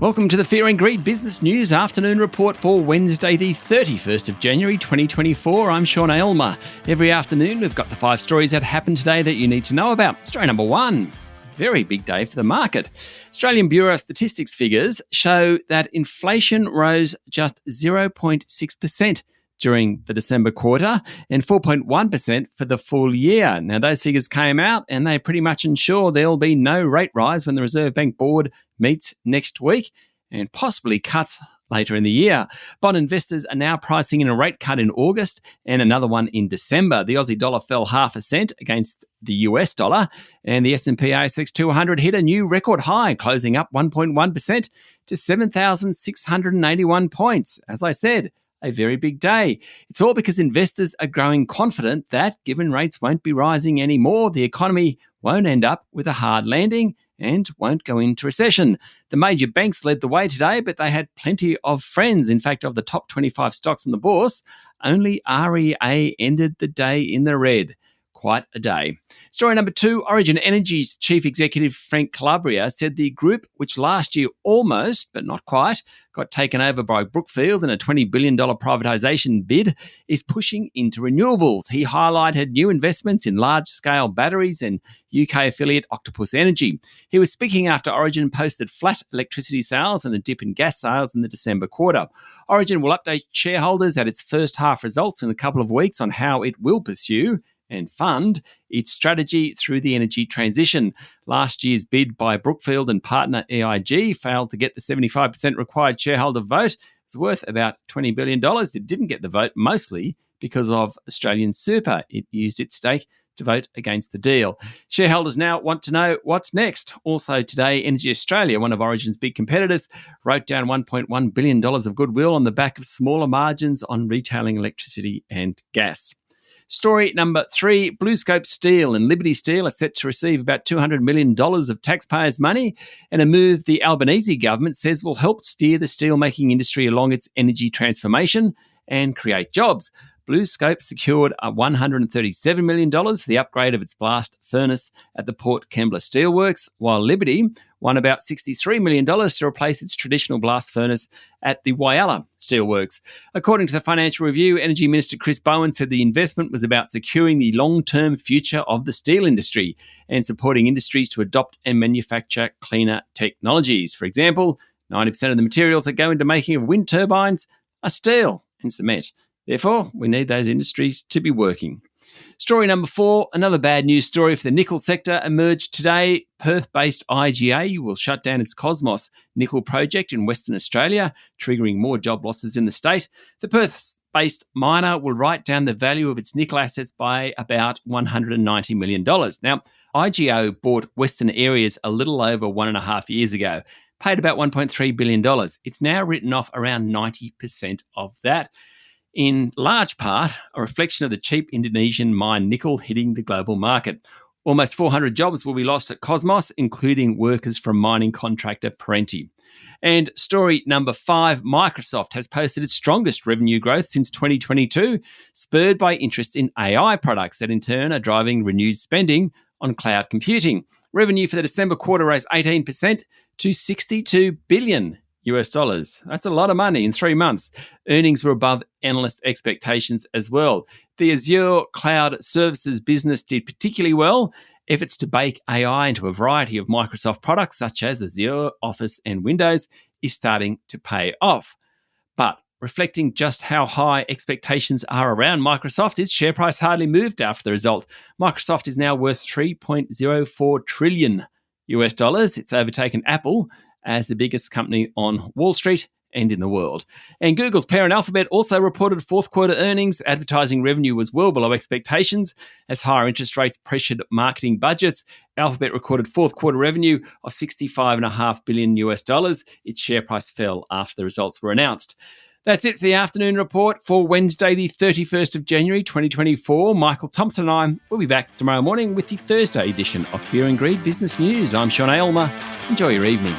Welcome to the Fear and Greed Business News Afternoon Report for Wednesday, the 31st of January 2024. I'm Sean Aylmer. Every afternoon, we've got the 5 stories that happened today that you need to know about. Story number 1, very big day for the market. Australian Bureau of Statistics figures show that inflation rose just 0.6% during the December quarter and 4.1% for the full year. Now, those figures came out and they pretty much ensure there'll be no rate rise when the Reserve Bank Board meets next week and possibly cuts later in the year. Bond investors are now pricing in a rate cut in August and another one in December. The Aussie dollar fell 0.5 cent against the US dollar, and the S&P ASX 200 hit a new record high, closing up 1.1% to 7,681 points. As I said, a very big day. It's all because investors are growing confident that, given rates won't be rising anymore, the economy won't end up with a hard landing and won't go into recession. The major banks led the way today, but they had plenty of friends. In fact, of the top 25 stocks on the bourse, only REA ended the day in the red. Quite a day. Story number 2, Origin Energy's chief executive Frank Calabria said the group, which last year almost, but not quite, got taken over by Brookfield in a $20 billion privatisation bid, is pushing into renewables. He highlighted new investments in large-scale batteries and UK affiliate Octopus Energy. He was speaking after Origin posted flat electricity sales and a dip in gas sales in the December quarter. Origin will update shareholders at its first half results in a couple of weeks on how it will pursue and fund its strategy through the energy transition. Last year's bid by Brookfield and partner EIG failed to get the 75% required shareholder vote. It's worth about $20 billion. It didn't get the vote mostly because of Australian Super. It used its stake to vote against the deal. Shareholders now want to know what's next. Also today, Energy Australia, one of Origin's big competitors, wrote down $1.1 billion of goodwill on the back of smaller margins on retailing electricity and gas. Story number 3, Bluescope Steel and Liberty Steel are set to receive about $200 million of taxpayers' money, and a move the Albanese government says will help steer the steelmaking industry along its energy transformation and create jobs. Bluescope secured $137 million for the upgrade of its blast furnace at the Port Kembla Steelworks, while Liberty won about $63 million to replace its traditional blast furnace at the Whyalla Steelworks. According to the Financial Review, Energy Minister Chris Bowen said the investment was about securing the long-term future of the steel industry and supporting industries to adopt and manufacture cleaner technologies. For example, 90% of the materials that go into making of wind turbines are steel and cement. Therefore, we need those industries to be working. Story number 4, another bad news story for the nickel sector emerged today. Perth-based IGA will shut down its Cosmos nickel project in Western Australia, triggering more job losses in the state. The Perth-based miner will write down the value of its nickel assets by about $190 million. Now, IGO bought Western Areas a little over 1.5 years ago, paid about $1.3 billion. It's now written off around 90% of that, in large part a reflection of the cheap Indonesian mine nickel hitting the global market. Almost 400 jobs will be lost at Cosmos, including workers from mining contractor Perenti. And story number 5, Microsoft has posted its strongest revenue growth since 2022, spurred by interest in AI products that in turn are driving renewed spending on cloud computing. Revenue for the December quarter rose 18% to $62 billion. That's a lot of money in 3 months. Earnings were above analyst expectations as well. The Azure Cloud Services business did particularly well. Efforts to bake AI into a variety of Microsoft products such as Azure, Office and Windows is starting to pay off. But reflecting just how high expectations are around Microsoft, its share price hardly moved after the result. Microsoft is now worth $3.04 trillion. It's overtaken Apple as the biggest company on Wall Street and in the world. And Google's parent Alphabet also reported fourth quarter earnings. Advertising revenue was well below expectations as higher interest rates pressured marketing budgets. Alphabet recorded fourth quarter revenue of $65.5 billion. Its share price fell after the results were announced. That's it for the afternoon report for Wednesday, the 31st of January, 2024. Michael Thompson and I will be back tomorrow morning with the Thursday edition of Fear and Greed Business News. I'm Sean Aylmer. Enjoy your evening.